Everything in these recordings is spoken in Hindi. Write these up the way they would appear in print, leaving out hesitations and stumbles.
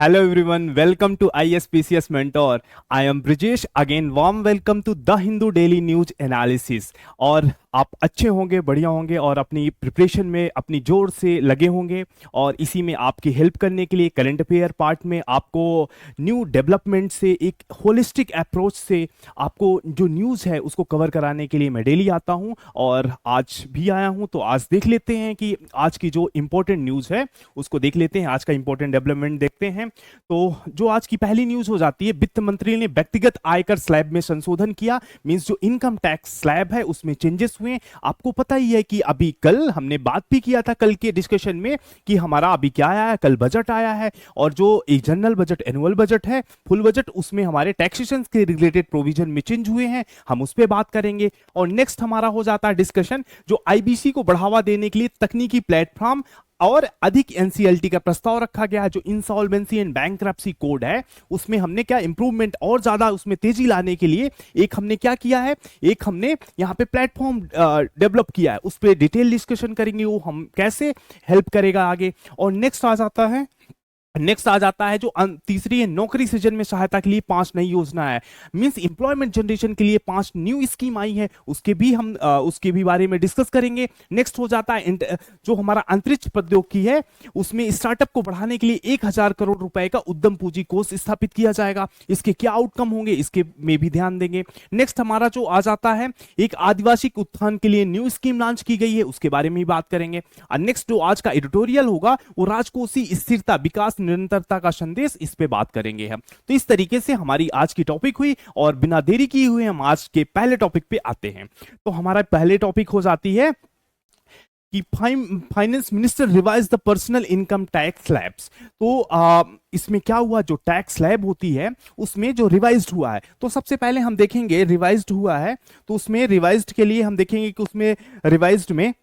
Hello everyone, welcome to ISPCS Mentor. I am Brijesh. Again, warm welcome to The Hindu Daily News Analysis. और आप अच्छे होंगे, बढ़िया होंगे और अपनी प्रिपरेशन में अपनी जोर से लगे होंगे और इसी में आपकी हेल्प करने के लिए करंट अफेयर पार्ट में आपको न्यू डेवलपमेंट से एक होलिस्टिक अप्रोच से आपको जो न्यूज़ है उसको कवर कराने के लिए मैं डेली आता हूं और आज भी आया हूं। तो आज देख लेते हैं कि आज की जो इम्पोर्टेंट न्यूज़ है उसको देख लेते हैं, आज का इंपॉर्टेंट डेवलपमेंट देखते हैं। तो जो आज की पहली न्यूज़ हो जाती है, वित्त मंत्री ने व्यक्तिगत आयकर स्लैब में संशोधन किया। मींस जो इनकम टैक्स स्लैब है उसमें चेंजेस हुए। आपको पता ही है कि अभी कल हमने बात भी किया था कल के डिस्कशन में कि हमारा अभी क्या आया है, कल बजट आया है और जो एक जनरल बजट, एनुअल बजट है, फुल बजट, उसमें हमारे टैक्सेशन के रिलेटेड प्रोविजन में चेंज हुए हैं, हम उस पर बात करेंगे। और नेक्स्ट हमारा हो जाता है डिस्कशन जो आईबीसी को बढ़ावा देने के लिए तकनीकी प्लेटफॉर्म और अधिक एनसीएलटी का प्रस्ताव रखा गया है। जो इंसॉल्वेंसी एंड बैंक्रप्सी कोड है उसमें हमने क्या इंप्रूवमेंट और ज्यादा उसमें तेजी लाने के लिए एक हमने क्या किया है, एक हमने यहाँ पे प्लेटफॉर्म डेवलप किया है, उस पर डिटेल डिस्कशन करेंगे वो हम कैसे हेल्प करेगा आगे। और नेक्स्ट आ जाता है जो तीसरी है, नौकरी सृजन में सहायता के लिए 5 नई योजना है। मींस एम्प्लॉयमेंट जनरेशन के लिए 5 न्यू स्कीम आई है, उसके भी हम उसके भी बारे में डिस्कस करेंगे। नेक्स्ट हो जाता है जो हमारा अंतरिक्ष प्रौद्योगिकी है उसमें स्टार्टअप को बढ़ाने के लिए 1000 करोड़ रुपए का उद्यम पूंजी कोष स्थापित किया जाएगा। इसके क्या आउटकम होंगे इसके में भी ध्यान देंगे। नेक्स्ट हमारा जो आ जाता है, एक आदिवासी उत्थान के लिए न्यू स्कीम लॉन्च की गई है, उसके बारे में भी बात करेंगे। और नेक्स्ट जो आज का एडिटोरियल होगा वो राजकोषीय स्थिरता, विकास, निरंतरता का संदेश, इस पे बात करेंगे हम। तो इस तरीके से हमारी आज की टॉपिक हुई और बिना देरी किए हुए हम आज के पहले टॉपिक पे आते हैं। तो हमारा पहले टॉपिक हो जाती है कि finance minister revise the personal income tax slabs. तो इसमें क्या हुआ, जो टैक्स स्लैब होती है उसमें जो रिवाइज्ड हुआ है, तो सबसे पहले हम देखेंगे रिवाइज्ड हुआ है तो उसमें रिवाइज्ड के लिए हम देखेंगे कि उसमें रिवाइज्ड में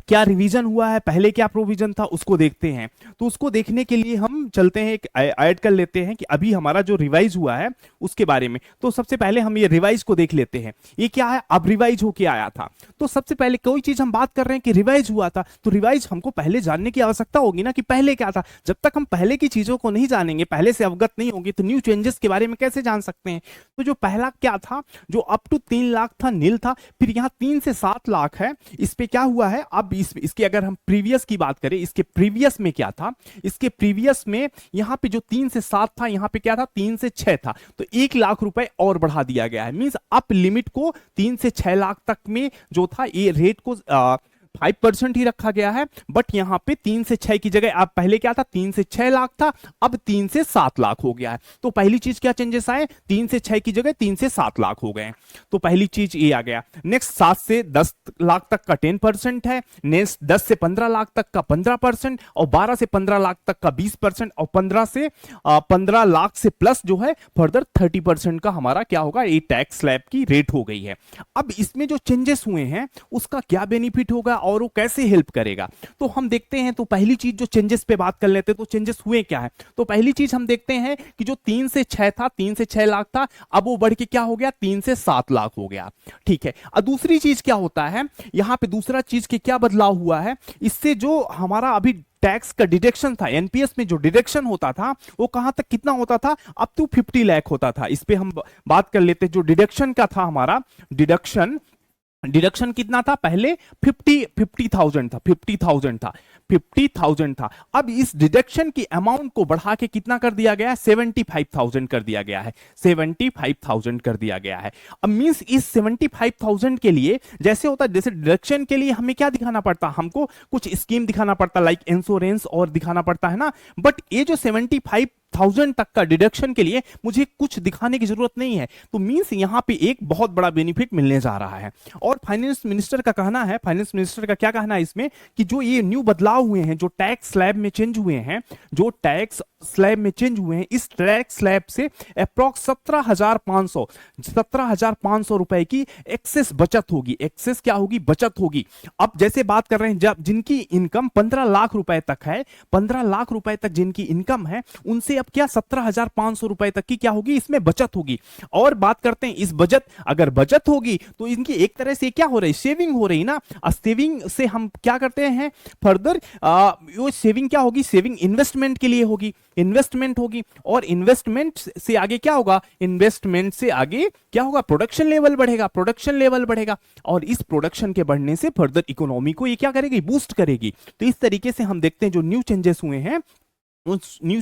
क्या रिवीजन हुआ है, पहले क्या प्रोविजन था उसको देखते हैं। तो उसको देखने के लिए हम चलते हैं, एक ऐड कर लेते हैं कि अभी हमारा जो रिवाइज हुआ है उसके बारे में। तो सबसे पहले हम ये रिवाइज को देख लेते हैं, ये क्या है, अब रिवाइज होके आया था। तो सबसे पहले कोई चीज हम बात कर रहे हैं कि रिवाइज हुआ था, तो रिवाइज हमको पहले जानने की आवश्यकता होगी ना कि पहले क्या था। जब तक हम पहले की चीजों को नहीं जानेंगे, पहले से अवगत नहीं होंगे, तो न्यू चेंजेस के बारे में कैसे जान सकते हैं। तो जो पहला क्या था, जो अप टू 3 लाख था, नील था, फिर यहाँ 3 से 7 लाख है, इस पे क्या हुआ है। अब इसके अगर हम प्रीवियस की बात करें, इसके प्रीवियस में क्या था, इसके प्रीवियस में यहाँ पे जो 3 से 7 था, यहाँ पे क्या था 3 से 6 था, तो 1 लाख रुपए और बढ़ा दिया गया है। मींस अप लिमिट को 3 से 6 लाख तक में जो था ये रेट को 5% ही रखा गया है। बट यहां पे 3 से 6 की जगह अब पहले क्या था, 3 से 6 लाख था, अब 3 से 7 लाख हो गया है। तो पहली चीज क्या चेंजेस आए, 3 से 6 की जगह 3 से 7 लाख हो गए। तो पहली चीज ये आ गया। नेक्स्ट 7 से 10 लाख तक का 10% है, नेक्स्ट 10 से 15 लाख तक का 15% और 12 से 15 लाख तक का 20% और 15 लाख से प्लस जो है फर्दर 30% का हमारा क्या होगा, ये टैक्स स्लैब की रेट हो गई है। अब इसमें जो चेंजेस हुए हैं उसका क्या बेनिफिट होगा और वो कैसे हेल्प करेगा, तो हम देखते हैं। तो पहली चीज जो चेंजेस पे बात कर लेते हैं, तो चेंजेस हुए क्या है। तो पहली चीज हम देखते हैं कि जो 3 से 6 था, 3 से 6 लाख था, अब वो बढ़ के क्या हो गया, 3 से 7 लाख हो गया। ठीक है। और दूसरी चीज क्या होता है यहां पे, दूसरा चीज के क्या बदलाव हुआ है, इससे जो हमारा अभी टैक्स का डिडक्शन था, एनपीएस में जो डिडक्शन होता था वो कहां तक कितना होता था, अप टू 50 लाख होता था। इस पे हम बात कर लेते हैं। जो डिडक्शन का था हमारा, डिडक्शन कितना था, पहले 50,000 था, 50,000 था। अब इस डिडक्शन की अमाउंट को बढ़ा के कितना कर दिया गया है, 75,000 कर दिया गया है, 75,000 कर दिया गया है। अब मींस इस 75,000 के लिए जैसे होता है, जैसे डिडक्शन के लिए हमें क्या दिखाना पड़ता, हमको कुछ स्कीम दिखाना पड़ता, लाइक इंश्योरेंस और दिखाना पड़ता है ना। बट ये जो 75,000 तक का डिडक्शन के लिए मुझे कुछ दिखाने की जरूरत नहीं है। तो मींस यहां पे एक बहुत बड़ा बेनिफिट मिलने जा रहा है। और फाइनेंस मिनिस्टर का कहना है, फाइनेंस मिनिस्टर का क्या कहना है इसमें, कि जो ये न्यू बदलाव हुए हैं, जो टैक्स स्लैब में चेंज हुए हैं, जो टैक्स स्लैब में चेंज हुए हैं, इस टैक्स स्लैब से अप्रॉक्स 17,500 रुपए की एक्सेस बचत होगी। एक्सेस क्या होगी, बचत होगी। अब जैसे बात कर रहे हैं, जब जिनकी इनकम 15 लाख रुपए तक है, 15 लाख रुपए तक जिनकी इनकम है, उनसे अब क्या 17,500 रुपए तक की क्या होगी, इसमें बचत होगी। और बात करते हैं इस बचत, अगर बचत होगी तो इनकी एक तरह से क्या हो रही, सेविंग हो रही ना। सेविंग से हम क्या करते हैं फर्दर, वो सेविंग क्या होगी, सेविंग इन्वेस्टमेंट के लिए होगी। इन्वेस्टमेंट होगी, और इन्वेस्टमेंट से आगे क्या होगा, इन्वेस्टमेंट से आगे क्या होगा, प्रोडक्शन लेवल बढ़ेगा, प्रोडक्शन लेवल बढ़ेगा, और इस प्रोडक्शन के बढ़ने से फर्दर इकोनॉमी को ये क्या करेगी, बूस्ट करेगी। तो इस तरीके से हम देखते हैं जो न्यू चेंजेस हुए हैं, उन न्यू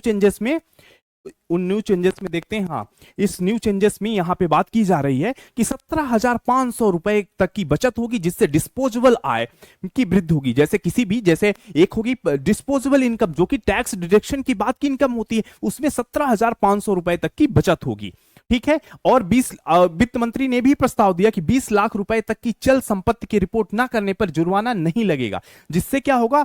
चेंजेस में देखते हैं। हाँ, इस न्यू चेंजेस में यहां पे बात की जा रही है कि 17,500 रुपए तक की बचत होगी, जिससे डिस्पोजेबल आय की वृद्धि होगी। जैसे किसी भी, जैसे एक होगी डिस्पोजेबल इनकम जो कि टैक्स डिडक्शन की बात की इनकम होती है, उसमें 17,500 रुपए तक की बचत होगी। ठीक है, और वित्त मंत्री ने भी प्रस्ताव दिया कि 20 लाख रुपए तक की चल संपत्ति की रिपोर्ट ना करने पर जुर्माना नहीं लगेगा, जिससे क्या होगा,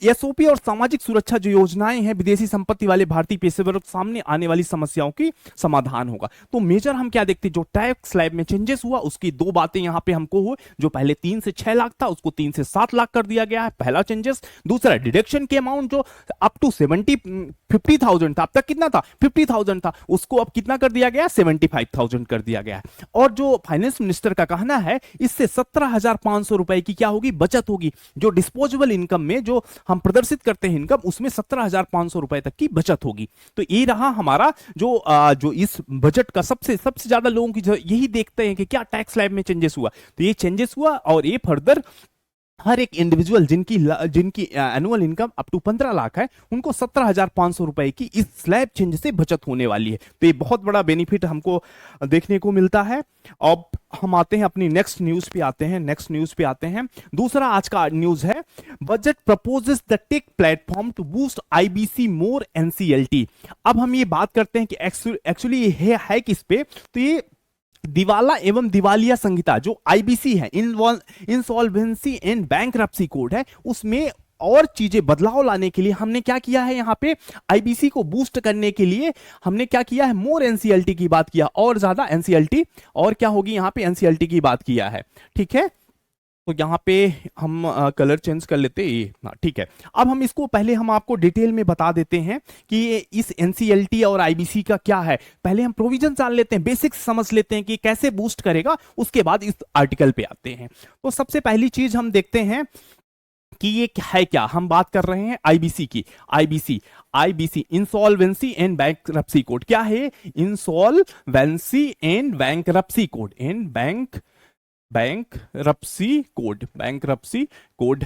एसओपी और सामाजिक सुरक्षा जो योजनाएं हैं विदेशी संपत्ति वाले भारतीय पेशेवरों के सामने आने वाली समस्याओं की समाधान होगा। तो मेजर हम क्या देखते हैं, जो टैक्स स्लैब में चेंजेस हुआ उसकी दो बातें यहां पे हमको हो, जो पहले 3 से 6 लाख था उसको 3 से 7 लाख कर दिया गया है, पहला चेंजेस। दूसरा, डिडक्शन के अमाउंट जो अप टू 50,000 था, अब तक कितना था, 50,000 था, उसको अब कितना कर दिया गया, 75,000 कर दिया गया है। और जो फाइनेंस मिनिस्टर का कहना है, इससे 17,500 रुपए की क्या होगी, बचत होगी। जो डिस्पोजेबल इनकम में जो हम प्रदर्शित करते हैं इनकम, उसमें 17,500 रुपए तक की बचत होगी। तो ये रहा हमारा जो इस बजट का सबसे ज्यादा लोगों की यही देखते हैं कि क्या टैक्स स्लैब में चेंजेस हुआ। तो ये चेंजेस हुआ, और ये फर्दर हर एक इंडिविजुअल जिनकी annual income up to 15 lakh है, उनको 17,500 रुपए की इस स्लैब चेंज से बचत होने वाली है। तो ये बहुत बड़ा बेनिफिट हमको देखने को मिलता है। अब हम आते हैं अपनी नेक्स्ट न्यूज पे आते हैं। दूसरा आज का न्यूज है, budget proposes the tech platform to boost IBC more NCLT. अब हम ये बात करते हैं कि एक्चुअली ये है किस पे, तो ये दिवाला एवं दिवालिया संहिता जो आईबीसी है, इंसॉल्वेंसी एंड बैंकरप्सी कोड है, उसमें और चीजें बदलाव लाने के लिए हमने क्या किया है, यहां पे आईबीसी को बूस्ट करने के लिए हमने क्या किया है, मोर एनसीएलटी की बात किया, और ज्यादा एनसीएलटी, और क्या होगी यहां पे, एनसीएलटी की बात किया है। ठीक है, तो यहाँ पे हम कलर चेंज कर लेते हैं, ठीक है। अब हम इसको पहले हम आपको डिटेल में बता देते हैं कि इस एनसीएलटी और आईबीसी का क्या है। पहले हम प्रोविजन जान लेते हैं, बेसिक्स समझ लेते हैं कि कैसे बूस्ट करेगा, उसके बाद इस आर्टिकल पे आते हैं। तो सबसे पहली चीज हम देखते हैं कि ये है क्या, हम बात कर रहे हैं आईबीसी की। IBC insolvency and bankruptcy code क्या है, insolvency and bankruptcy code, bankruptcy code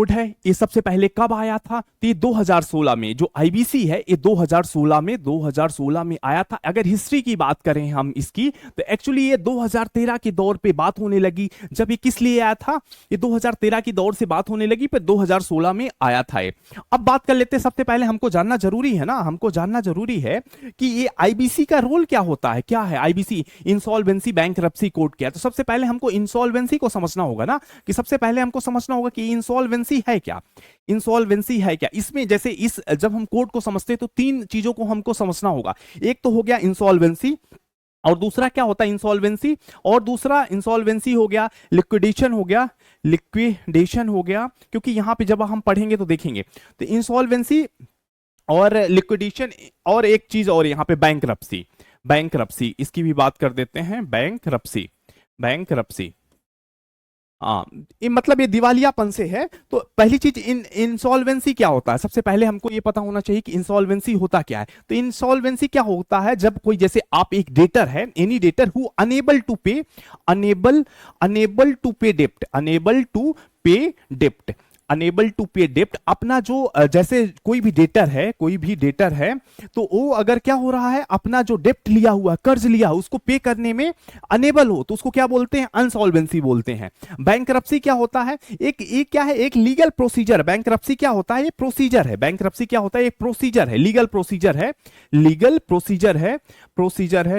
है। ये सबसे पहले कब आया था, तो ये 2016 में, जो आईबीसी है ये 2016 में आया था। अगर हिस्ट्री की बात करें हम इसकी, तो एक्चुअली ये 2013 के दौर पे बात होने लगी। जब ये किस लिए आया था, ये 2013 की दौर से बात होने लगी, फिर 2016 में आया था ये। अब बात कर लेते हैं, सबसे पहले हमको जानना जरूरी है ना, हमको जानना जरूरी है कि ये आईबीसी का रोल क्या होता है, क्या है आईबीसी, इंसॉल्वेंसी बैंकरप्सी कोड क्या है। तो सबसे पहले हमको इंसॉल्वेंसी को समझना होगा ना, कि सबसे पहले हमको समझना होगा कि इंसॉल्वेंसी है क्या, इंसॉल्वेंसी है क्या। इसमें जैसे जब हम कोड को समझते हैं तो 3 चीजों को हमको समझना होगा। एक तो हो गया इंसॉल्वेंसी, और दूसरा क्या होता है इंसॉल्वेंसी, और दूसरा इंसॉल्वेंसी हो गया, लिक्विडेशन हो गया, क्योंकि यहां पे जब हम पढ़ेंगे तो देखेंगे। तो इंसॉल्वेंसी और लिक्विडेशन, और एक चीज और यहां पे बैंकरप्सी, इसकी भी बात कर देते हैं, बैंकरप्सी। हाँ, ये मतलब ये दिवालियापन से है। तो पहली चीज इंसॉल्वेंसी क्या होता है, सबसे पहले हमको ये पता होना चाहिए कि इंसॉल्वेंसी होता क्या है। तो इंसॉल्वेंसी क्या होता है, जब कोई, जैसे आप एक डेटर है, any debtor who unable to pay डेप्ट, अपना जो जैसे कोई भी डेटर है, तो वो अगर क्या हो रहा है, अपना जो डेप्ट लिया हुआ, कर्ज लिया हुआ, उसको पे करने में अनेबल हो, तो उसको क्या बोलते हैं, अनसॉल्वेंसी बोलते हैं। बैंकरप्सी क्या होता है, एक क्या है, एक लीगल प्रोसीजर। बैंकरप्सी क्या होता है, ये प्रोसीजर है। बैंकरप्सी क्या होता है, एक प्रोसीजर है, लीगल प्रोसीजर है।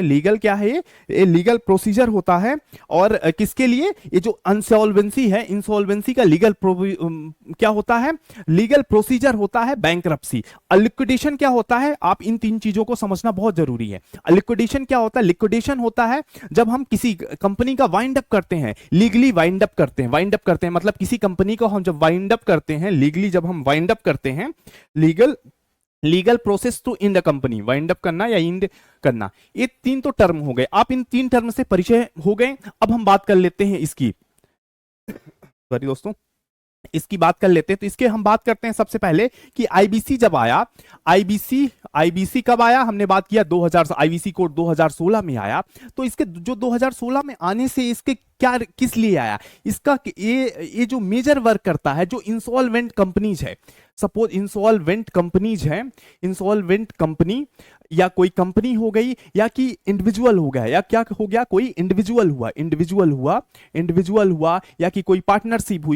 लीगल क्या है, ये लीगल प्रोसीजर होता है। और किसके लिए, ये जो अनसॉल्वेंसी है, इंसॉल्वेंसी का लीगल क्या होता है, लीगल प्रोसीजर होता है बैंकरप्सी। लिक्विडेशन क्या होता है, आप इन 3 चीजों को समझना बहुत जरूरी है। लिक्विडेशन क्या होता है, लिक्विडेशन होता है जब हम किसी कंपनी का वाइंड अप करते हैं, लीगली वाइंड अप करते हैं, मतलब किसी कंपनी को हम जब वाइंड अप करते हैं, लीगली जब हम वाइंड अप करते हैं, legal process to in the company, wind up करना या इंड करना, ये 3 तो टर्म हो गए। आप इन 3 टर्म से परिचय हो गए। अब हम बात कर लेते हैं इसकी, सॉरी दोस्तों, इसकी बात कर लेते हैं। तो इसके हम बात करते हैं सबसे पहले कि आईबीसी जब आया, आईबीसी आईबीसी कब आया, हमने बात किया 2000, आईबीसी कोड 2016 में आया। तो इसके जो 2016 में आने से इसके क्या किस लिए आया, इसका ये जो मेजर वर्क करता है, जो इंसॉल्वेंट कंपनीज है, सपोज इंसॉल्वेंट कंपनीज है, इंसॉल्वेंट कंपनी या कोई कंपनी हो गई या कि इंडिविजुअल हो गया या क्या हो गया, कोई इंडिविजुअल हुआ, इंडिविजुअल हुआ या कि कोई पार्टनरशिप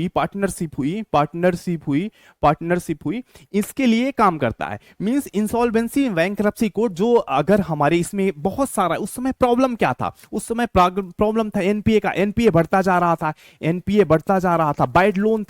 हुई, इसके लिए काम करता है। मींस इंसॉल्वेंसी बैंकरप्सी कोड, जो अगर हमारे इसमें बहुत सारा, उस समय प्रॉब्लम क्या था, उस समय प्रॉब्लम था एनपीए का, एनपीए बढ़ता जा रहा था, बैड लोन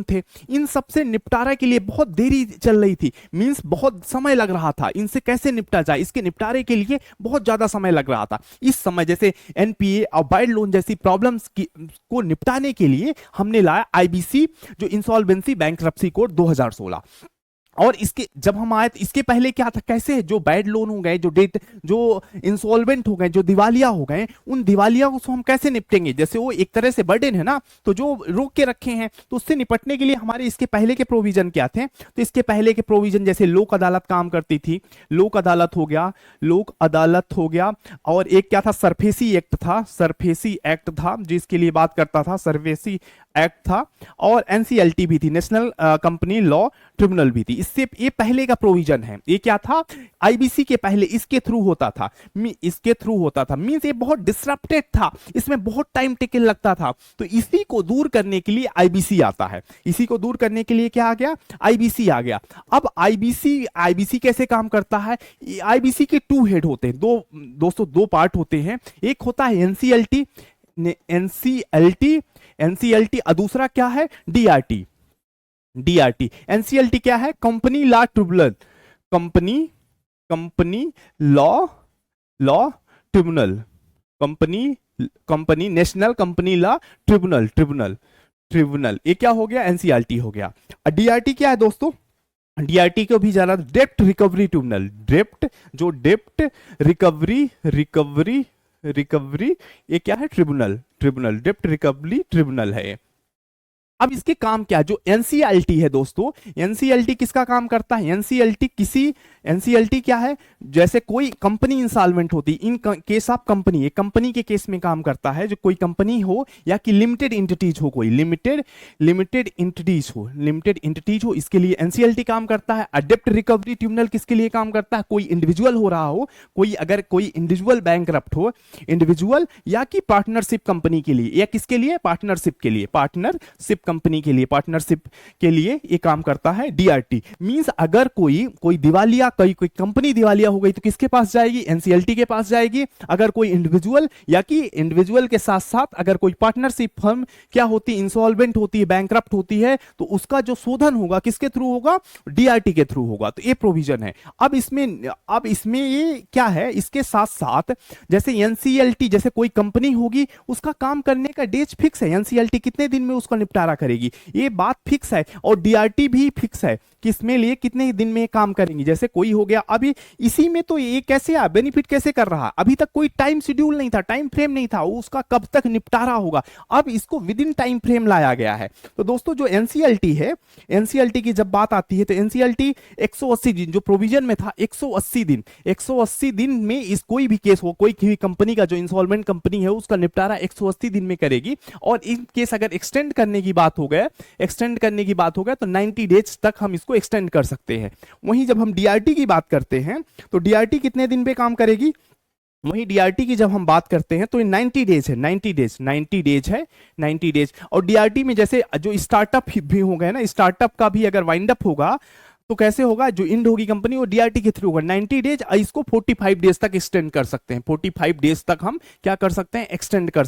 थे, इन सब से निपटारा के लिए बहुत देरी चल रही थी, मींस बहुत समय लग रहा था, इनसे कैसे निपटा जाए, इसके निपटारे के लिए बहुत ज्यादा समय लग रहा था। इस समय जैसे एनपीए और बैड लोन जैसी प्रॉब्लम्स को निपटाने के लिए हमने लाया आईबीसी, जो इंसॉल्वेंसी बैंकरप्सी कोड 2016। और इसके जब हम आए तो इसके पहले क्या था, कैसे जो बैड लोन हो गए, जो इंसॉल्वेंट हो गए, जो दिवालिया हो गए, उन दिवालिया को हम कैसे निपटेंगे, जैसे वो एक तरह से बर्डन है ना, तो जो रोक के रखे हैं, तो उससे निपटने के लिए हमारे इसके पहले के प्रोविजन क्या थे। तो इसके पहले के प्रोविजन जैसे लोक अदालत काम करती थी, लोक अदालत हो गया, और एक क्या था, सरफेसी एक्ट था जिसके लिए बात करता था, सरफेसी एक्ट था, और एनसीएलटी भी थी, नेशनल कंपनी लॉ ट्रिब्यूनल भी थी। इससे ये पहले का प्रोविजन है, ये क्या था, आईबीसी के पहले इसके थ्रू होता था, मींस ये बहुत डिसरप्टेड था, इसमें बहुत टाइम टेकन लगता था। तो इसी को दूर करने के लिए आईबीसी आता है, इसी को दूर करने के लिए क्या आ गया, आईबीसी आ गया। अब आईबीसी कैसे काम करता है, आईबीसी के टू हेड होते हैं, दो पार्ट होते हैं, एक होता है एनसीएलटी और दूसरा क्या है, डीआरटी। एनसीएलटी क्या है, company law tribunal, company law tribunal, company national company law tribunal, ये क्या हो गया, एनसीएलटी हो गया। डीआरटी क्या है दोस्तों, डीआरटी को भी जाना, डेप्ट रिकवरी ट्रिब्यूनल, डेप्ट रिकवरी, ये क्या है, ट्रिब्यूनल, डेप्ट रिकवरी ट्रिब्यूनल है। अब इसके काम क्या, जो एनसीएलटी है दोस्तों, एनसीएलटी किसका काम करता है, एनसीएलटी क्या है, जैसे कोई कंपनी इंसॉल्वेंट होती, इन केस ऑफ कंपनी, एक कंपनी के केस में काम करता है, जो कोई कंपनी हो या कि लिमिटेड एंटिटीज हो, कोई लिमिटेड एंटिटीज हो, इसके लिए एनसीएलटी काम करता है। डेप्ट रिकवरी ट्रिब्यूनल किसके लिए काम करता है, कोई इंडिविजुअल हो रहा हो, अगर कोई इंडिविजुअल बैंकरप्ट हो, इंडिविजुअल या कि पार्टनरशिप कंपनी के लिए, या किसके लिए, पार्टनरशिप के लिए ये काम करता है डीआरटी। मींस अगर कोई दिवालिया, कोई कंपनी दिवालिया हो गई तो किसके पास जाएगी, एनसीएलटी के पास जाएगी। अगर कोई इंडिविजुअल या कि इंडिविजुअल के साथ साथ अगर कोई पार्टनरशिप फर्म क्या होती, इंसॉल्वेंट होती है, बैंकरप्ट होती है, तो उसका जो शोधन होगा किसके थ्रू होगा, डीआरटी के थ्रू होगा। तो ये प्रोविजन है। अब इसमें ये क्या है, इसके साथ साथ जैसे एनसीएलटी, जैसे कोई कंपनी होगी, उसका काम करने का डेट फिक्स है, एनसीएलटी कितने दिन में उसका निपटारा करेगी, ये बात फिक्स है। और डीआरटी भी फिक्स है कि इसमें लिए कितने दिन में काम करेंगी। जैसे कोई हो गया, अभी इसी में तो ये कैसे बेनिफिट कैसे कर रहा, अभी तक कोई टाइम शेड्यूल नहीं था, टाइम फ्रेम नहीं था, उसका कब तक निपटारा होगा, अब इसको विद इन टाइम फ्रेम लाया गया है। तो दोस्तों जो एनसीएलटी है, एनसीएलटी की जब बात आती है तो एनसीएलटी 180 दिन, जो प्रोविजन में था 180 दिन में इस कोई भी केस हो, कोई भी कंपनी का, जो इंसॉल्वेंट कंपनी है, उसका निपटारा 180 दिन में करेगी। और इन केस अगर एक्सटेंड करने की बात हो गया तो 90 डेज तक हम इसको एक्सटेंड कर सकते हैं। वहीं जब हम डीआरटी की बात करते हैं तो डीआरटी कितने दिन पे काम करेगी, वहीं डीआरटी की जब हम बात करते हैं तो 90 डेज है, 90 डेज। और डीआरटी में जैसे जो स्टार्टअप भी हो गए ना, स्टार्टअप का भी अगर वाइंड अप होगा तो कैसे होगा, जो इंड होगी कंपनी वो डीआरटी के थ्रू होगा, 90 डेज। इसको 45 डेज तक एक्सटेंड कर सकते हैं, 45 डेज तक हम क्या कर सकते हैं, एक्सटेंड कर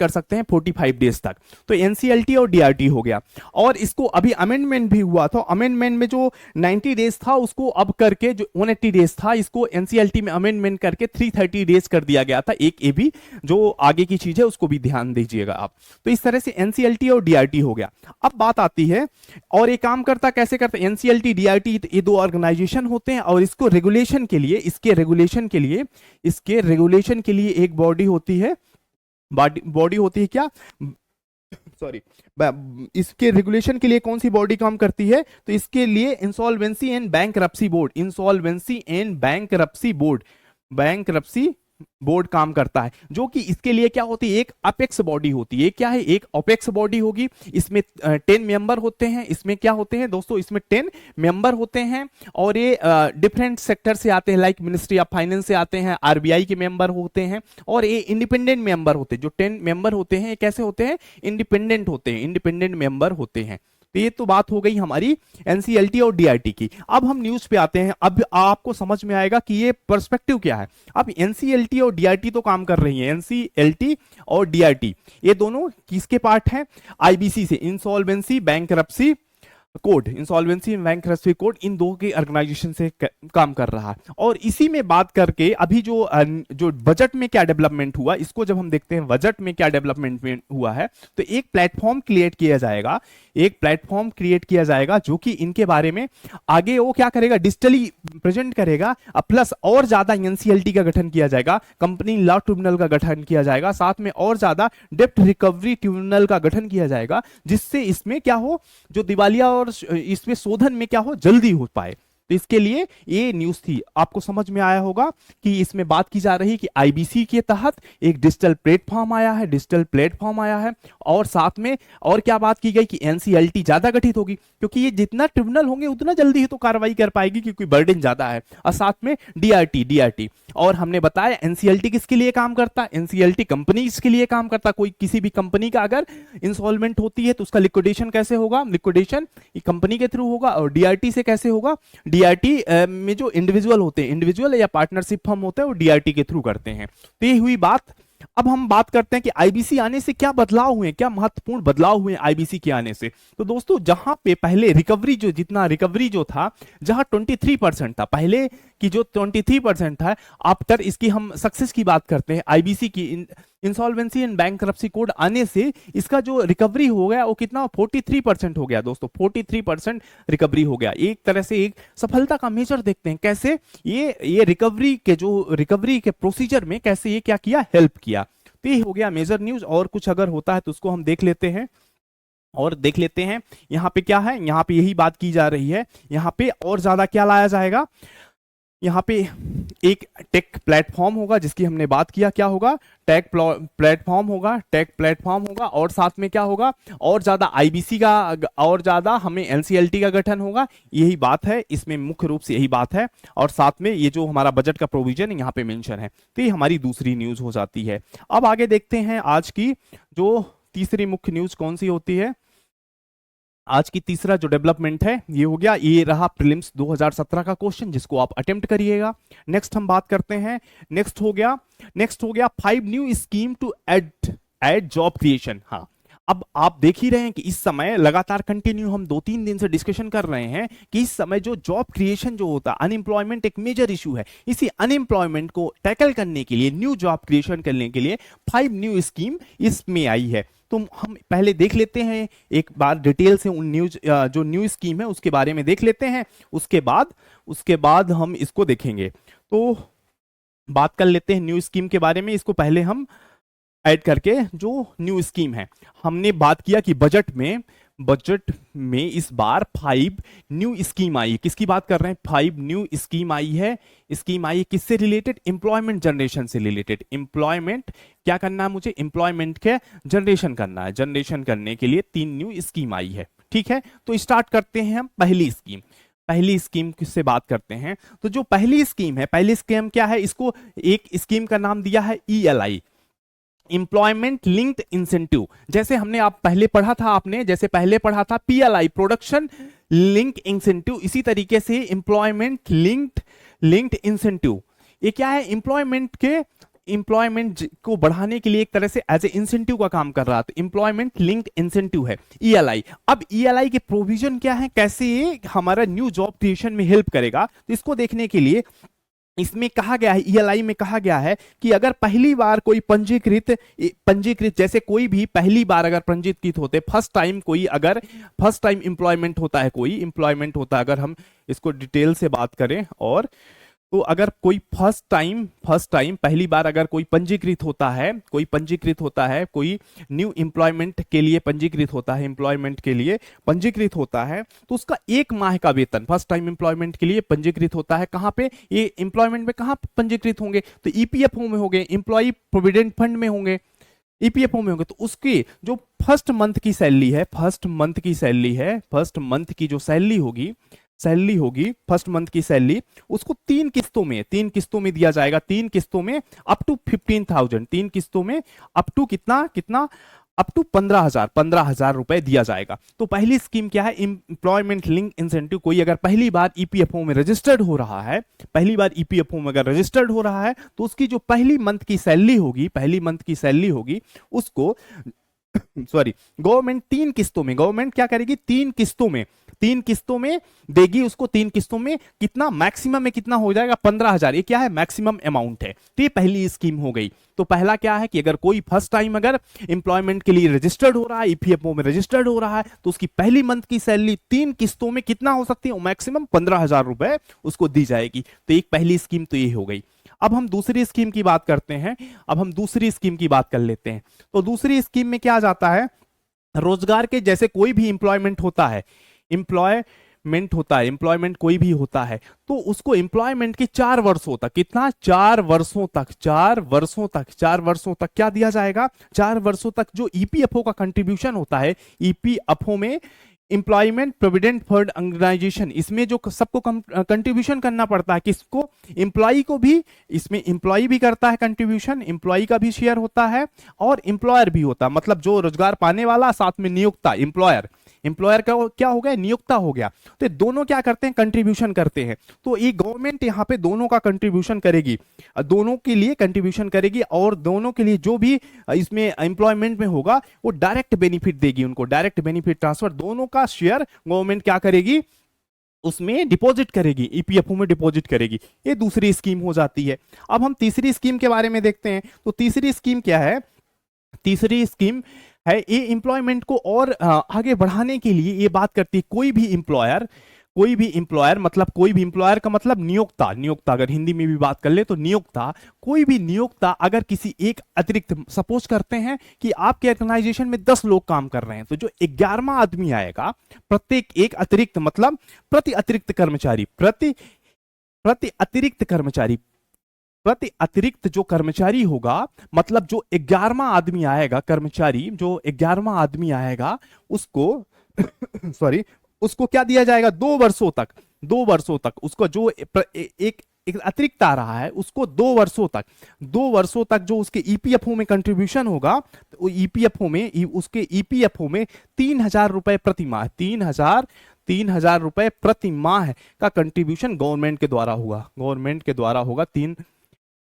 सकते हैं 45 डेज तक। तो एनसीएलटी और डीआरटी हो गया। और इसको अभी अमेंडमेंट भी हुआ था, अमेंडमेंट में जो 90 डेज था उसको अब करके जो 180 डेज था, इसको एनसीएलटी में अमेंडमेंट करके 330 डेज कर दिया गया था। एक ये भी जो आगे की चीज है उसको भी ध्यान दीजिएगा आप। तो इस तरह से एनसीएलटी और डीआरटी हो गया। अब बात आती है, और ये काम करता कैसे करता, एनसीएलटी डीआरटी ये दो ऑर्गेनाइजेशन होते हैं, और इसको रेगुलेशन के लिए, इसके रेगुलेशन के लिए एक बॉडी होती है क्या, सॉरी, इसके रेगुलेशन के लिए कौन सी बॉडी काम करती है? तो इसके लिए insolvency and bankruptcy board, insolvency and bankruptcy board, bankruptcy board काम करता है, जो कि इसके लिए क्या होती है? एक अपेक्स बॉडी होती है। क्या है? एक अपेक्स बॉडी होगी। इसमें 10 मेंबर होते हैं। इसमें क्या होते हैं दोस्तों? इसमें 10 मेंबर होते हैं और ये डिफरेंट सेक्टर से आते हैं, लाइक मिनिस्ट्री ऑफ फाइनेंस से आते हैं, आरबीआई के मेंबर होते हैं और ये इंडिपेंडेंट मेंबर होते हैं। जो 10 मेंबर होते हैं ये कैसे होते हैं? इंडिपेंडेंट होते हैं, इंडिपेंडेंट मेंबर होते हैं। तो ये तो बात हो गई हमारी एनसीएलटी और डीआरटी की। अब हम न्यूज पे आते हैं। अब आपको समझ में आएगा कि ये पर्सपेक्टिव क्या है। अब एनसीएलटी और डीआरटी तो काम कर रही है, एनसीएलटी और डीआरटी ये दोनों किसके पार्ट हैं? आईबीसी से, insolvency bankruptcy code, insolvency bankruptcy code, इन दो के ऑर्गेनाइजेशन से काम कर रहा है। और इसी में बात करके अभी जो बजट में क्या डेवलपमेंट हुआ, इसको जब हम देखते हैं बजट में क्या डेवलपमेंट हुआ है, तो एक प्लेटफॉर्म क्रिएट किया जाएगा, एक प्लेटफॉर्म क्रिएट किया जाएगा जो कि इनके बारे में आगे वो क्या करेगा? डिजिटली प्रेजेंट करेगा। प्लस और ज्यादा एनसीएलटी का गठन किया जाएगा, कंपनी लॉ ट्रिब्यूनल का गठन किया जाएगा, साथ में और ज्यादा डेप्ट रिकवरी ट्रिब्यूनल का गठन किया जाएगा, जिससे इसमें क्या हो, जो दिवालिया और इसमें शोधन में क्या हो, जल्दी हो पाए। तो इसके लिए ये न्यूज थी। आपको समझ में आया होगा कि इसमें बात की जा रही है कि आईबीसी के तहत एक डिजिटल प्लेटफॉर्म आया है, डिजिटल प्लेटफॉर्म आया है। और साथ में और क्या बात की गई कि एनसीएलटी ज्यादा गठित होगी, क्योंकि ये जितना ट्रिब्यूनल होंगे उतना जल्दी ही तो कार्रवाई कर पाएगी, क्योंकि बर्डन ज्यादा है। और साथ में डीआरटी और हमने बताया एनसीएलटी किसके लिए काम करता है? एनसीएलटी कंपनीज के लिए काम करता है। कोई किसी भी कंपनी का अगर इंसॉल्वेंट होती है तो उसका लिक्विडेशन कैसे होगा? लिक्विडेशन कंपनी के थ्रू होगा। और डीआरटी से कैसे होगा? डीआरटी में जो इंडिविजुअल होते हैं, इंडिविजुअल या पार्टनरशिप फर्म होते हैं, वो डीआरटी के थ्रू करते हैं। तो ये हुई बात। अब हम बात करते हैं कि आईबीसी आने से क्या बदलाव हुए, क्या महत्वपूर्ण बदलाव हुए आईबीसी के आने से। तो दोस्तों जहां पे पहले रिकवरी जो था, जहां 23% था, पहले की जो 23% था, आफ्टर इसकी हम सक्सेस की बात करते हैं, आईबीसी की इंसॉल्वेंसी एंड बैंकरप्सी कोड आने से इसका जो रिकवरी हो गया वो कितना? 43% हो गया दोस्तों, 43% रिकवरी हो गया। एक तरह से एक सफलता का मेजर देखते हैं कैसे ये रिकवरी के प्रोसीजर में कैसे ये क्या किया? हेल्प किया। तो ये हो गया मेजर न्यूज। और कुछ अगर होता है तो उसको हम देख लेते हैं और देख लेते हैं यहाँ पे क्या है। यहाँ पे यही बात की जा रही है। यहाँ पे और ज्यादा क्या लाया जाएगा? यहाँ पे एक टेक प्लेटफॉर्म होगा जिसकी हमने बात किया। क्या होगा? टेक प्लेटफॉर्म होगा, टेक प्लेटफॉर्म होगा। और साथ में क्या होगा? और ज्यादा आईबीसी का, और ज्यादा हमें एनसीएलटी का गठन होगा। यही बात है इसमें, मुख्य रूप से यही बात है। और साथ में ये जो हमारा बजट का प्रोविजन यहाँ पे मेंशन है। तो ये हमारी दूसरी न्यूज हो जाती है। अब आगे देखते हैं आज की जो तीसरी मुख्य न्यूज कौन सी होती है। आज की तीसरा जो डेवलपमेंट है ये हो गया, ये रहा प्रीलिम्स 2017 का क्वेश्चन जिसको आप अटेम्प्ट करिएगा। नेक्स्ट हम बात करते हैं। नेक्स्ट हो गया 5 new scheme to aid job creation. हाँ, अब आप देख ही रहे हैं कि इस समय लगातार कंटिन्यू हम 2-3 दिन से डिस्कशन कर रहे हैं कि इस समय जो जॉब क्रिएशन जो होता है, अनएम्प्लॉयमेंट एक मेजर इशू है। इसी अनएम्प्लॉयमेंट को टैकल करने के लिए, न्यू जॉब क्रिएशन करने के लिए 5 न्यू स्कीम इसमें आई है। तो हम पहले देख लेते हैं एक बार डिटेल से उन जो न्यू स्कीम है उसके बारे में देख लेते हैं। उसके बाद हम इसको देखेंगे। तो बात कर लेते हैं न्यू स्कीम के बारे में। इसको पहले हम ऐड करके जो न्यू स्कीम है, हमने बात किया कि बजट में इस बार 5 न्यू स्कीम आई। किसकी बात कर रहे हैं? 5 न्यू स्कीम आई है। स्कीम आई किससे रिलेटेड? एम्प्लॉयमेंट जनरेशन से रिलेटेड। एम्प्लॉयमेंट क्या करना है मुझे? एम्प्लॉयमेंट के जनरेशन करना है। जनरेशन करने के लिए 3 न्यू स्कीम आई है। ठीक है, तो स्टार्ट करते हैं हम पहली स्कीम से बात करते हैं। तो जो पहली स्कीम क्या है? इसको एक स्कीम का नाम दिया है ELI, एम्प्लॉयमेंट लिंक्ड इंसेंटिव। जैसे हमने आप पहले पढ़ा था PLI, प्रोडक्शन लिंक इंसेंटिव। इसी तरीके से एम्प्लॉयमेंट लिंक्ड इंसेंटिव ये क्या है? एम्प्लॉयमेंट को बढ़ाने के लिए एक तरह से एज ए इंसेंटिव का काम कर रहा था। एम्प्लॉयमेंट लिंक्ड इंसेंटिव है ELI। अब ELI के प्रोविजन क्या है, कैसे ये हमारा न्यू जॉब क्रिएशन में हेल्प करेगा, तो इसको देखने के लिए इसमें कहा गया है, ELI में कहा गया है कि अगर पहली बार कोई पंजीकृत जैसे कोई भी पहली बार अगर पंजीकृत होते, फर्स्ट टाइम एम्प्लॉयमेंट होता है, अगर हम इसको डिटेल से बात करें और तो अगर कोई फर्स्ट टाइम पहली बार अगर कोई पंजीकृत होता है, कोई न्यू एम्प्लॉयमेंट के लिए पंजीकृत होता है, एम्प्लॉयमेंट के लिए पंजीकृत होता है, तो उसका 1 माह का वेतन फर्स्ट टाइम एम्प्लॉयमेंट के लिए पंजीकृत होता है। कहां पे ये एम्प्लॉयमेंट में कहां पंजीकृत होंगे? तो ईपीएफओ में होंगे, एम्प्लॉय प्रोविडेंट फंड में होंगे, ईपीएफओ में होंगे। तो उसकी जो फर्स्ट मंथ की सैलरी है, फर्स्ट मंथ की जो सैलरी होगी फर्स्ट मंथ की सैलरी, उसको 3 किस्तों में दिया जाएगा। 3 किस्तों में अप टू 15,000, 3 किस्तों में अप टू कितना अप टू 15,000 रुपए दिया जाएगा। तो पहली स्कीम क्या है? Employment link incentive. कोई अगर पहली बार ईपीएफओ में रजिस्टर्ड हो रहा है, तो उसकी जो पहली मंथ की सैलरी होगी उसको गवर्नमेंट 3 किस्तों में क्या करेगी? 3 किस्तों में देगी उसको। 3 किस्तों में कितना मैक्सिमम में कितना हो जाएगा? 15,000। ये क्या है? मैक्सिमम अमाउंट है। तो ये पहली स्कीम हो गई। तो पहला क्या है कि अगर कोई फर्स्ट टाइम अगर एम्प्लॉयमेंट के लिए रजिस्टर्ड हो रहा है, ईपीएफओ में रजिस्टर्ड हो रहा है, तो उसकी पहली मंथ की सैलरी 3 किस्तों में कितना हो सकती है? मैक्सिमम 15,000 रुपए उसको दी जाएगी। तो एक पहली स्कीम तो ये हो गई। अब हम दूसरी स्कीम की बात करते हैं। अब हम दूसरी स्कीम की बात कर लेते हैं। तो दूसरी स्कीम में क्या आ जाता है? रोजगार के जैसे कोई भी एम्प्लॉयमेंट होता है, एम्प्लॉयमेंट कोई भी होता है, तो उसको एम्प्लॉयमेंट के 4 वर्षों तक, कितना? 4 वर्षों तक क्या दिया जाएगा? 4 वर्षों तक जो ईपीएफओ का कंट्रीब्यूशन होता है, ईपीएफओ में एम्प्लॉयमेंट प्रोविडेंट फंड ऑर्गेनाइजेशन, इसमें जो सबको कंट्रीब्यूशन करना पड़ता है, किसको? एम्प्लॉय को भी। इसमें एम्प्लॉय भी करता है कंट्रीब्यूशन, एम्प्लॉय का भी शेयर होता है और एम्प्लॉयर भी होता है। मतलब जो रोजगार पाने वाला, साथ में नियोक्ता, एम्प्लॉयर का क्या हो गया? नियोक्ता हो गया। तो दोनों क्या करते हैं? कंट्रीब्यूशन करते हैं। तो ये गवर्नमेंट यहाँ पे दोनों का कंट्रीब्यूशन करेगी, दोनों के लिए कंट्रीब्यूशन करेगी, और दोनों के लिए जो भी इसमें एम्प्लॉयमेंट में होगा वो डायरेक्ट बेनिफिट देगी उनको, डायरेक्ट बेनिफिट ट्रांसफर। दोनों का शेयर गवर्नमेंट क्या करेगी? उसमें डिपॉजिट करेगी, ईपीएफओ में डिपॉजिट करेगी। ये दूसरी स्कीम हो जाती है। अब हम तीसरी स्कीम के बारे में देखते हैं। तो तीसरी स्कीम क्या है? तीसरी स्कीम है ये एम्प्लॉयमेंट को और आगे बढ़ाने के लिए ये बात करती है। कोई भी एम्प्लॉयर मतलब कोई भी एम्प्लॉयर का मतलब नियोक्ता, अगर हिंदी में भी बात कर ले तो नियोक्ता, कोई भी नियोक्ता अगर किसी एक अतिरिक्त, सपोज करते हैं कि आपके ऑर्गेनाइजेशन में 10 लोग काम कर रहे हैं, तो जो 11वां आदमी आएगा, प्रत्येक एक अतिरिक्त मतलब प्रति अतिरिक्त जो कर्मचारी होगा, मतलब जो 11वां आदमी आएगा, कर्मचारी जो 11वां आदमी आएगा उसको सॉरी उसको क्या दिया जाएगा? 2 वर्षों तक उसको जो एक अतिरिक्त आ रहा है उसको 2 वर्षों तक जो उसके ईपीएफओ में कंट्रीब्यूशन होगा, तो उसके ईपीएफओ में 3,000 रुपए प्रति माह, 3,000 रुपए प्रति माह का कंट्रीब्यूशन गवर्नमेंट के द्वारा होगा।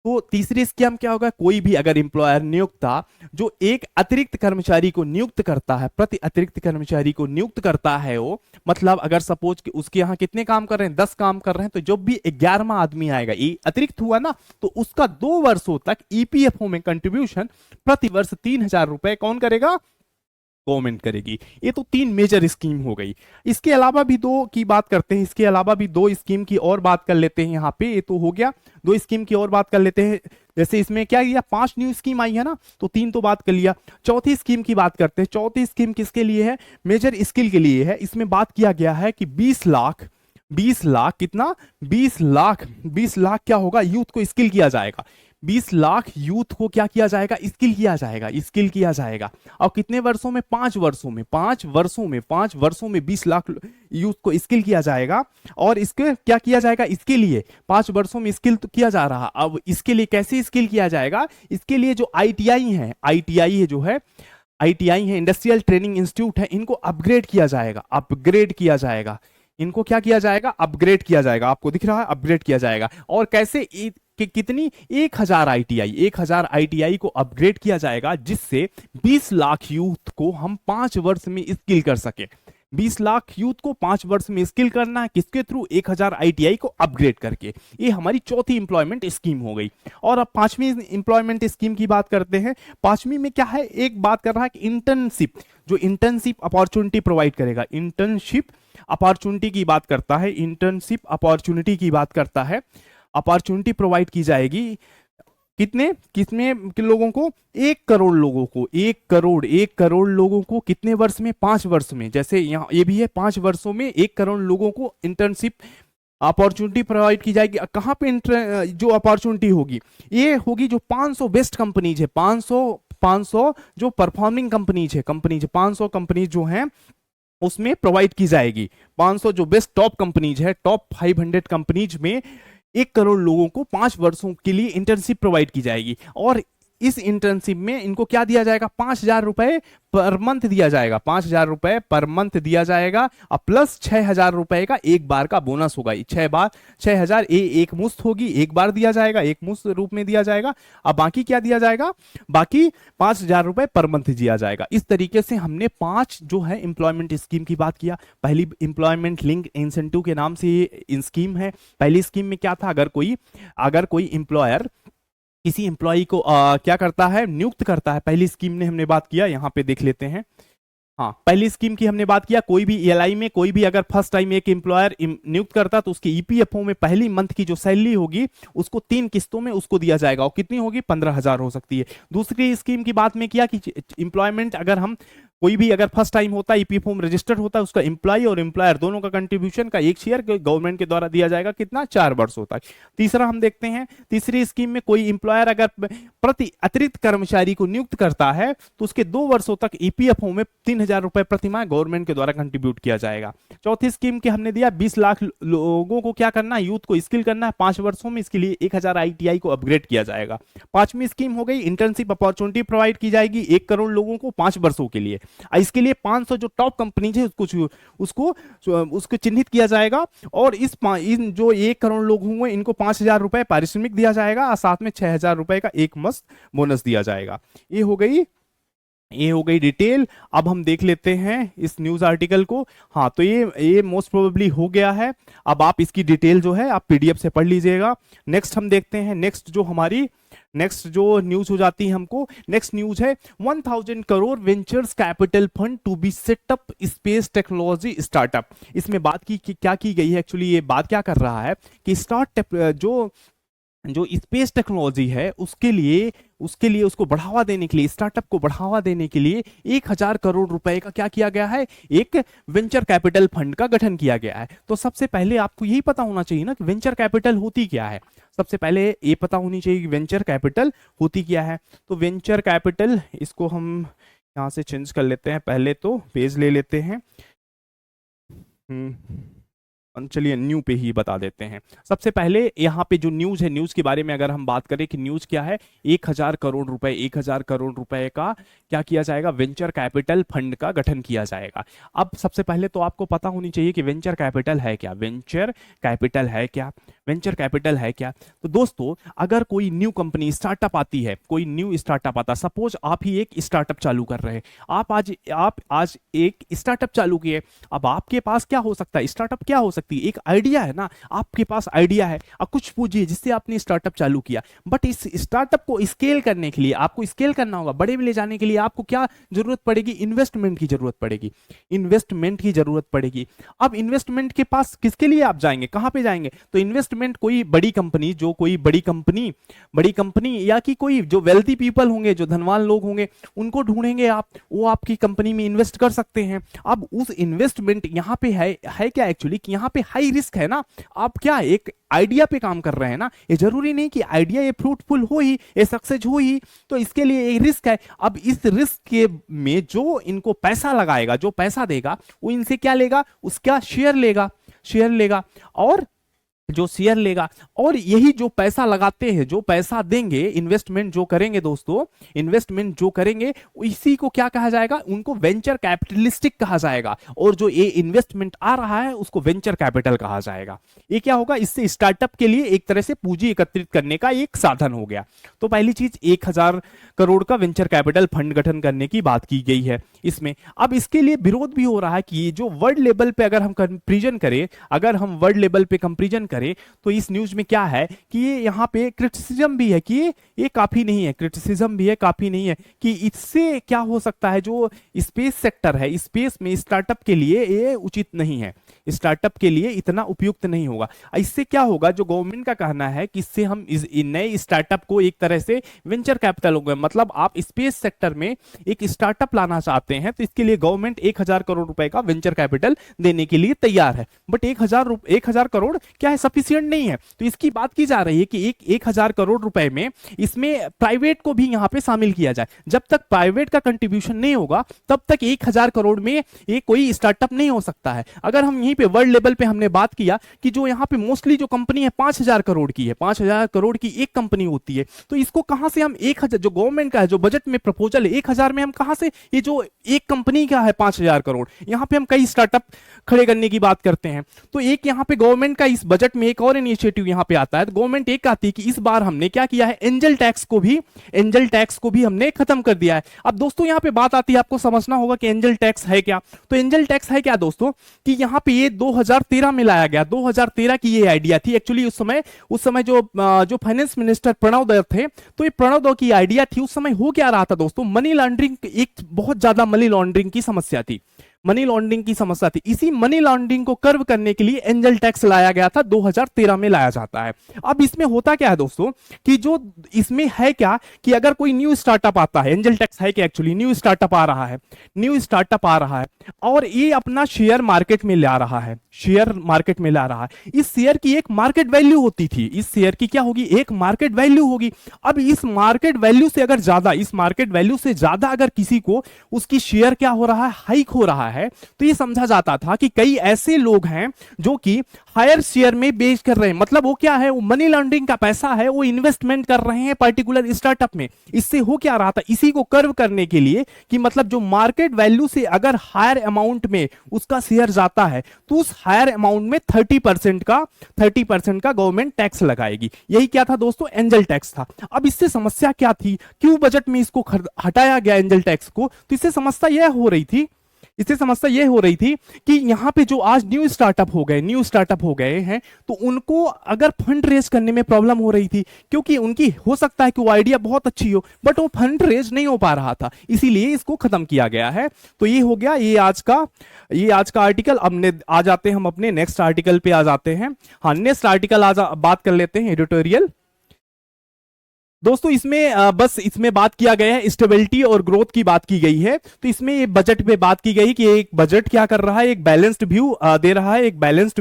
तो तीसरी स्कीम क्या होगा? कोई भी अगर एम्प्लॉयर, नियोक्ता जो एक अतिरिक्त कर्मचारी को नियुक्त करता है, प्रति अतिरिक्त कर्मचारी को नियुक्त करता है, वो मतलब अगर सपोज कि उसके यहाँ कितने काम कर रहे हैं? 10 काम कर रहे हैं, तो जब भी 11वां आदमी आएगा, ये अतिरिक्त हुआ ना, तो उसका 2 वर्षों तक ईपीएफओ में कंट्रीब्यूशन प्रति वर्ष 3,000 रुपए कौन करेगा? गवर्नमेंट करेगी। ये तो 3 मेजर स्कीम हो गई। इसके अलावा भी 2 की बात करते हैं, इसके अलावा भी 2 स्कीम की और बात कर लेते हैं। यहाँ पे ये तो हो गया, 2 स्कीम की और बात कर लेते हैं। जैसे इसमें क्या किया? 5 न्यू स्कीम आई है ना, तो 3 तो बात कर लिया। चौथी स्कीम की बात करते हैं। चौथी स्कीम किसके लिए है? मेजर स्किल के लिए है। इसमें बात किया गया है कि 20 लाख कितना? 20 लाख क्या होगा? यूथ को स्किल किया जाएगा। 20 लाख यूथ को क्या किया जाएगा? स्किल किया जाएगा। और कितने वर्षों में? 5 वर्षों में 20 लाख यूथ को स्किल किया जाएगा। और इसके क्या किया जाएगा? इसके लिए 5 वर्षों में स्किल तो किया जा रहा। अब इसके लिए कैसे स्किल किया जाएगा? इसके लिए जो आईटीआई है, इंडस्ट्रियल ट्रेनिंग इंस्टीट्यूट है, इनको अपग्रेड किया जाएगा। इनको क्या किया जाएगा? अपग्रेड किया जाएगा। आपको दिख रहा है, अपग्रेड किया जाएगा। और कैसे? कि कितनी? 1000 आईटीआई को अपग्रेड किया जाएगा, जिससे 20 लाख यूथ को हम 5 वर्ष में स्किल कर सके। 20 लाख यूथ को 5 वर्ष में स्किल करना है, किसके थ्रू? 1000 आईटीआई को अपग्रेड करके। ये हमारी चौथी इंप्लॉयमेंट स्कीम हो गई। और अब 5वीं इंप्लॉयमेंट स्कीम की बात करते हैं। 5वीं में क्या है? एक बात कर रहा है कि इंटर्नशिप, जो इंटर्नशिप अपॉर्चुनिटी प्रोवाइड करेगा, इंटर्नशिप अपॉर्चुनिटी की बात करता है। अपॉर्चुनिटी प्रोवाइड की जाएगी। कितने कितने के लोगों को? 1 करोड़ लोगों को, 1 करोड़ लोगों को कितने वर्ष में? 5 वर्ष में। जैसे यहाँ ये भी है, 5 वर्षों में 1 करोड़ लोगों को इंटर्नशिप अपॉर्चुनिटी प्रोवाइड की जाएगी। कहाँ पे जो अपॉर्चुनिटी होगी, ये होगी जो 500 बेस्ट कंपनीज है, 500 जो परफॉर्मिंग कंपनीज 500 कंपनीज जो हैं उसमें प्रोवाइड की जाएगी। 500 जो बेस्ट टॉप कंपनीज है, टॉप 500 कंपनीज में 1 करोड़ लोगों को 5 वर्षों के लिए इंटर्नशिप प्रोवाइड की जाएगी। और इस इंटर्नशिप में इनको क्या दिया जाएगा? 5,000 रुपए पर मंथ दिया जाएगा, 5,000 रुपए पर मंथ दिया जाएगा, और प्लस 6,000 रुपए का एक बार का बोनस होगा। 6,000 एक मुश्त होगी, एक बार दिया जाएगा, एक मुश्त रूप में दिया जाएगा। अब बाकी क्या दिया जाएगा? बाकी 5,000 रुपए पर मंथ दिया जाएगा। इस तरीके से हमने 5 जो है एम्प्लॉयमेंट स्कीम की बात किया। पहली एम्प्लॉयमेंट लिंक इंसेंटिव के नाम से ये स्कीम है। पहली स्कीम में क्या था? अगर कोई एम्प्लॉयर किसी एम्प्लॉय को क्या करता है? नियुक्त करता है। पहली स्कीम ने हमने बात किया, यहां पे देख लेते हैं। हाँ, पहली स्कीम की हमने बात किया, कोई भी ईएलआई में कोई भी अगर फर्स्ट टाइम एक एम्प्लॉयर नियुक्त करता तो उसके ईपीएफओ में पहली मंथ की जो सैलरी होगी उसको 3 किस्तों में उसको दिया जाएगा। और कितनी होगी? 15,000 हो सकती है। दूसरी स्कीम की बात में किया कि एम्प्लॉयमेंट अगर हम कोई भी अगर फर्स्ट टाइम होता है, ईपीएफओ में रजिस्टर्ड होता है, उसका एम्प्लॉय और एम्प्लॉयर दोनों का कंट्रीब्यूशन का एक शेयर गवर्नमेंट के द्वारा दिया जाएगा। कितना? 4 वर्षों तक। तीसरा हम देखते हैं, तीसरी स्कीम में कोई एम्प्लॉयर अगर प्रति अतिरिक्त कर्मचारी को नियुक्त करता है तो उसके 2 वर्षों तक ईपीएफओ में 3,000 रुपए प्रति माह गवर्नमेंट के द्वारा कंट्रीब्यूट किया जाएगा। चौथी स्कीम की हमने दिया 20 लाख लोगों को क्या करना है? यूथ को स्किल करना है 5 वर्षों में, इसके लिए 1,000 आईटीआई को अपग्रेड किया जाएगा। पांचवी स्कीम हो गई, इंटर्नशिप अपॉर्चुनिटी प्रोवाइड की जाएगी 1 करोड़ लोगों को 5 वर्षों के लिए। इसके लिए 500 जो टॉप कंपनीज है उसको चिन्हित किया जाएगा, और इन जो 1 करोड़ लोग होंगे इनको 5,000 रुपए पारिश्रमिक दिया जाएगा, और साथ में 6,000 रुपए का एक मस्त बोनस दिया जाएगा। ये हो गई डिटेल। अब हम देख लेते हैं इस न्यूज आर्टिकल को। हाँ, तो ये मोस्ट प्रोबेबली हो गया है। अब आप इसकी डिटेल जो है आप पीडीएफ से पढ़ लीजिएगा। नेक्स्ट हम देखते हैं, नेक्स्ट जो न्यूज हो जाती है हमको, नेक्स्ट न्यूज है 1,000 crore ventures capital fund to be set up space technology startup. इसमें बात क्या की गई है? एक्चुअली ये बात क्या कर रहा है कि जो स्पेस टेक्नोलॉजी है उसके लिए उसको बढ़ावा देने के लिए, स्टार्टअप को बढ़ावा देने के लिए 1,000 करोड़ रुपए का क्या किया गया है? एक वेंचर कैपिटल फंड का गठन किया गया है। तो सबसे पहले आपको यही पता होना चाहिए ना कि वेंचर कैपिटल होती क्या है। सबसे पहले ये पता होनी चाहिए कि वेंचर कैपिटल होती क्या है। तो वेंचर कैपिटल, इसको हम यहां से चेंज कर लेते हैं। पहले तो पेज ले लेते हैं, चलिए न्यू पे ही बता देते हैं। सबसे पहले यहाँ पे जो न्यूज है, न्यूज के बारे में अगर हम बात करें कि न्यूज क्या है, 1,000 करोड़ रुपए का क्या किया जाएगा? वेंचर कैपिटल फंड का गठन किया जाएगा। अब सबसे पहले तो आपको पता होनी चाहिए कि वेंचर कैपिटल है क्या। तो दोस्तों, अगर कोई न्यू कंपनी स्टार्टअप आती है, कोई न्यू स्टार्टअप आता, सपोज आप ही एक स्टार्टअप चालू कर रहे हैं, आप आज एक स्टार्टअप चालू किए। अब आपके पास क्या हो सकता है? स्टार्टअप क्या हो सकती है? एक आइडिया है ना, आपके पास आइडिया है, अब कुछ पूछिए जिससे आपने स्टार्टअप चालू किया। बट इस स्टार्टअप को स्केल करने के लिए आपको स्केल करना होगा, बड़े में ले जाने के लिए आपको क्या जरूरत पड़ेगी? इन्वेस्टमेंट की जरूरत पड़ेगी। अब इन्वेस्टमेंट के पास किसके लिए आप जाएंगे? कहां पे जाएंगे? तो इन्वेस्टमेंट कोई बड़ी कंपनी या कि कोई जो वेल्थी पीपल होंगे, जो धनवान लोग होंगे, उनको ढूंढेंगे आप, वो आपकी कंपनी में इन्वेस्ट कर सकते हैं। अब उस इन्वेस्टमेंट यहां पे है क्या एक्चुअली कि यहां पे हाई रिस्क है ना। आप क्या एक आइडिया पे काम कर रहे हैं ना, ये जरूरी नहीं कि आइडिया ये फ्रूटफुल हो ही, ये सक्सेस हो ही, तो इसके लिए एक रिस्क है। अब इस रिस्क के में जो इनको पैसा लगाएगा, जो पैसा देगा, वो इनसे क्या लेगा? उसका शेयर लेगा और जो शेयर लेगा, और यही जो पैसा लगाते हैं, जो पैसा देंगे, इन्वेस्टमेंट जो करेंगे दोस्तों, इसी को क्या कहा जाएगा? उनको वेंचर कैपिटलिस्टिक कहा जाएगा। और जो ये इन्वेस्टमेंट आ रहा है उसको वेंचर कैपिटल कहा जाएगा। ये क्या होगा? इससे स्टार्टअप के लिए एक तरह से पूंजी एकत्रित करने का एक साधन हो गया। तो पहली चीज 1,000 करोड़ का वेंचर कैपिटल फंड गठन करने की बात की गई है इसमें। अब इसके लिए विरोध भी हो रहा है कि जो वर्ल्ड लेवल पे अगर हम कंपैरिजन करें करें तो इस न्यूज में क्या है कि ये यहाँ पे क्रिटिसिज्म भी है कि ये काफी नहीं है, क्रिटिसिज्म भी है, काफी नहीं है कि इससे क्या हो सकता है, जो स्पेस सेक्टर है, स्पेस में स्टार्टअप के लिए ये उचित नहीं है, स्टार्टअप के लिए इतना उपयुक्त नहीं होगा। इससे क्या होगा, जो गवर्नमेंट का कहना है कि इससे हम इस नए स्टार्टअप को एक तरह से वेंचर कैपिटल होगा, मतलब आप स्पेस सेक्टर में एक स्टार्टअप लाना चाहते हैं तो इसके लिए गवर्नमेंट 1000 करोड़ रुपए का वेंचर कैपिटल देने के लिए तैयार है। बट 1000 करोड़ क्या है, सफिशिएंट नहीं है। तो इसकी बात की जा रही है कि 1000 करोड़ रुपए में इसमें प्राइवेट को भी यहां पे शामिल किया जाए। जब तक प्राइवेट का कंट्रीब्यूशन नहीं होगा तब तक 1000 करोड़ में ये कोई स्टार्टअप नहीं हो सकता है। अगर हम यहीं पे वर्ल्ड लेवल पे हमने बात किया कि जो यहाँ पे मोस्टली जो कंपनी है 5000 करोड़ की है, 5000 करोड़ की एक कंपनी होती है, तो इसको कहां से हम 1000, जो गवर्नमेंट का है, जो बजट में प्रपोजल है 1000 में हम कहां से, ये जो एक कंपनी का है 5000 करोड़, यहां पे हम कई स्टार्टअप खड़े करने की बात करते हैं। तो एक यहां पे गवर्नमेंट का इस बजट में एक और इनिशिएटिव यहां पे आता है। तो गवर्नमेंट एक कहती है कि इस बार हमने क्या किया है, एंजल टैक्स को भी हमने खत्म कर दिया है। अब दोस्तों यहां पे बात आती है, आपको समझना होगा कि एंजल टैक्स है क्या। तो एंजल टैक्स है क्या दोस्तों, कि यहां पे ये 2013 में लाया गया, 2013 की ये आइडिया थी एक्चुअली। उस समय जो फाइनेंस मिनिस्टर प्रणव दत्त थे, तो ये प्रणव दत्त की आइडिया थी। उस समय हो क्या रहा था दोस्तों, मनी लॉन्ड्रिंग, एक बहुत ज्यादा मनी लॉन्ड्रिंग की समस्या थी, इसी मनी लॉन्ड्रिंग को कर्व करने के लिए एंजल टैक्स लाया गया था, 2013 में लाया जाता है। अब इसमें होता क्या है दोस्तों, कि जो इसमें है क्या, कि अगर कोई न्यू स्टार्टअप आता है, एंजल टैक्स है क्या एक्चुअली, न्यू स्टार्टअप आ रहा है और ये अपना शेयर मार्केट में ला रहा है, इस शेयर की एक मार्केट वैल्यू होती थी, इस शेयर की क्या होगी, एक मार्केट वैल्यू होगी। अब इस मार्केट वैल्यू से ज्यादा अगर किसी को उसकी शेयर क्या हो रहा है, हाइक हो रहा है, तो ये समझा जाता था कि कई ऐसे लोग हैं जो कि हायर शेयर में बेच कर रहे हैं, मतलब वो क्या है, वो मनी लॉन्ड्रिंग का पैसा है, वो इन्वेस्टमेंट कर रहे हैं पर्टिकुलर स्टार्टअप में। इससे हो क्या रहा था, इसी को कर्व करने के लिए कि मतलब जो मार्केट वैल्यू से अगर हायर अमाउंट में उसका शेयर जाता है तो उस हायर अमाउंट में 30% का गवर्नमेंट टैक्स लगाएगी। यही क्या था दोस्तों, एंजल टैक्स था। अब इससे समस्या क्या थी, क्यों बजट में इसको हटाया गया एंजल टैक्स को, तो इससे समस्या यह हो रही थी कि यहां पे जो आज न्यू स्टार्टअप हो गए हैं, तो उनको अगर फंड रेज करने में प्रॉब्लम हो रही थी, क्योंकि उनकी हो सकता है कि वो आइडिया बहुत अच्छी हो बट वो फंड रेज नहीं हो पा रहा था, इसीलिए इसको खत्म किया गया है। तो ये हो गया ये आज का आर्टिकल। अब आ जाते हैं हम अपने नेक्स्ट आर्टिकल पे आ जाते हैं। हाँ, नेक्स्ट आर्टिकल आज बात कर लेते हैं, एडिटोरियल। दोस्तों इसमें बात किया गया है स्टेबिलिटी और ग्रोथ की बात की गई है। तो इसमें ये बजट पे बात की गई कि एक बजट क्या कर रहा है, एक बैलेंस्ड व्यू दे रहा है, एक बैलेंस्ड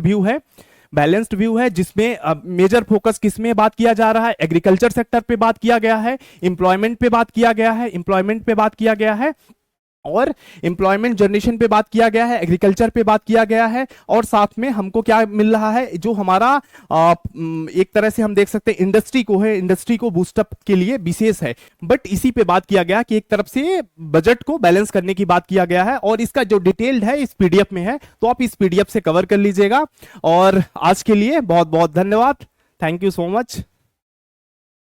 व्यू है जिसमें मेजर फोकस किस में बात किया जा रहा है, एग्रीकल्चर सेक्टर पे बात किया गया है, एम्प्लॉयमेंट पे बात किया गया है और एम्प्लॉयमेंट जनरेशन पे बात किया गया है, एग्रीकल्चर पे बात किया गया है, और साथ में हमको क्या मिल रहा है, जो हमारा एक तरह से हम देख सकते हैं इंडस्ट्री को बूस्टअप के लिए विशेष है। बट इसी पे बात किया गया कि एक तरफ से बजट को बैलेंस करने की बात किया गया है, और इसका जो डिटेल्ड है इस पीडीएफ में है, तो आप इस पीडीएफ से कवर कर लीजिएगा। और आज के लिए बहुत बहुत धन्यवाद, थैंक यू सो मच।